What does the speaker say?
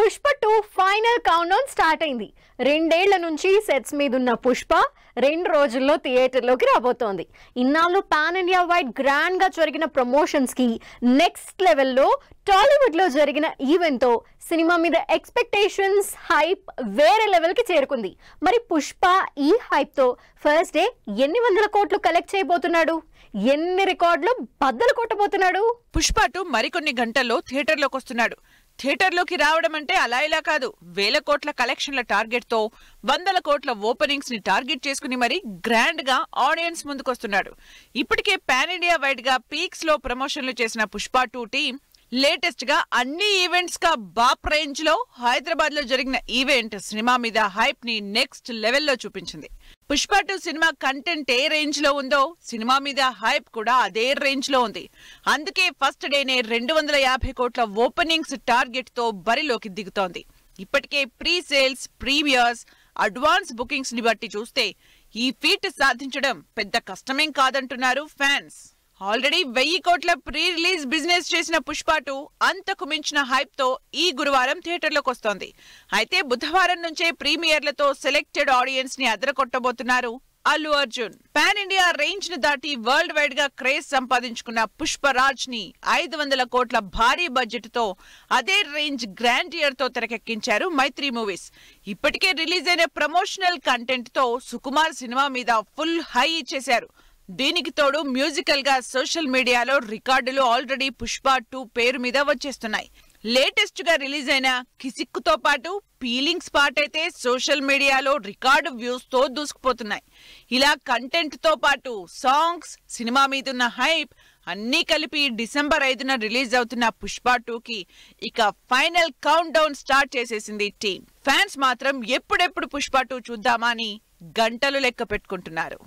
Pushpa 2 final count down start అయింది. 2 ఏళ్ల నుంచి సెట్స్ మీద ఉన్న పుష్ప 2 రోజుల్లో థియేటర్లోకి రాబోతోంది. ఇన్నాళ్ళు పాన్ ఇండియా వైడ్ గ్రాండ్ గా జరిగిన ప్రమోషన్స్ కి నెక్స్ట్ లెవెల్లో టాలీవుడ్ లో జరిగిన ఈవెంట్ తో సినిమా మీద ఎక్స్పెక్టేషన్స్ హైప్ వేరే లెవెల్ కి చేరుకుంది. మరి పుష్ప ఈ హైప్ తో ఫస్ట్ డే ఎన్ని వందల కోట్లు కలెక్ట్ చేయబోతున్నాడు? ఎన్ని రికార్డులు బద్దలు కొట్టబోతున్నాడు? పుష్ప 2 మరికొన్ని గంటల్లో థియేటర్లోకి వస్తున్నాడు. థియేటర్లోకి రావడం అంటే అలా ఇలా కాదు, 1000 కోట్ల కలెక్షన్ల టార్గెట్ తో 100 కోట్ల ఓపెనింగ్స్ ని టార్గెట్ చేసుకుని మరి గ్రాండ్ గా ఆడియన్స్ ముందుకొస్తున్నాడు. ఇప్పటికే పాన్ ఇండియా వైడ్ గా పీక్స్ లో ప్రమోషన్లు చేసిన పుష్ప 2 టీం లేటెస్ట్ గా అన్ని ఈవెంట్స్ గా బాప్ రేంజ్ లో హైదరాబాద్ లో జరిగిన ఈవెంట్ సినిమా మీద హైప్ ని నెక్స్ట్ లెవెల్లో చూపించింది. పుష్ప 2 సినిమా కంటెంట్ ఏ రేంజ్ లో ఉందో సినిమా మీద హైప్ కూడా అదే రేంజ్ లో ఉంది. అందుకే ఫస్ట్ డేనే 250 కోట్ల ఓపెనింగ్స్ టార్గెట్ తో బరిలోకి దిగుతోంది. ఇప్పటికే pre sales, premieres, advance bookings ని బట్టి చూస్తే ఈ ఫీట్ సాధించడం పెద్ద కష్టమేం కాదంటున్నారు ఫ్యాన్స్. ఆల్రెడీ 1000 కోట్ల ప్రీ రిలీజ్ బిజినెస్ చేసిన పుష్ప 2 అంతకు మించిన హైప్ తో ఈ గురువారం థియేటర్లోకి వస్తోంది. అయితే బుధవారం నుంచే ప్రీమియర్లతో సెలెక్టెడ్ ఆడియన్స్ ని అదరకొట్టబోతున్నారు Allu Arjun. Pan India range ను దాటి వరల్డ్ వైడ్ గా క్రేజ్ సంపాదించుకున్న పుష్పరాజ్ ని 500 కోట్ల భారీ బడ్జెట్ తో అదే రేంజ్ గ్రాండియర్ తో తెరకెక్కించారు మైత్రి మూవీస్. ఇప్పటికే రిలీజ్ అయిన ప్రమోషనల్ కంటెంట్ తో సుకుమార్ సినిమా మీద ఫుల్ హై ఇచ్చేశారు. దీనికి తోడు మ్యూజికల్ గా సోషల్ మీడియాలో రికార్డులు ఆల్రెడీ పుష్ప 2 పేరు మీద వచ్చేస్తున్నాయి. లేటెస్ట్ గా రిలీజ్ అయిన కిసిక్కుతో పాటు ఫీలింగ్స్ పార్ట్ అయితే సోషల్ మీడియాలో రికార్డు వ్యూస్ తో దూసుకుపోతున్నాయి. ఇలా కంటెంట్ తో పాటు సాంగ్స్, సినిమా మీదున్న హైప్ అన్నీ కలిపి డిసెంబర్ 5న రిలీజ్ అవుతున్న పుష్ప 2 కి ఇక ఫైనల్ కౌంట్ డౌన్ స్టార్ట్ చేసేసింది టీం. ఫ్యాన్స్ మాత్రం ఎప్పుడెప్పుడు పుష్ప 2 చూద్దామా అని గంటలు లెక్క పెట్టుకుంటున్నారు.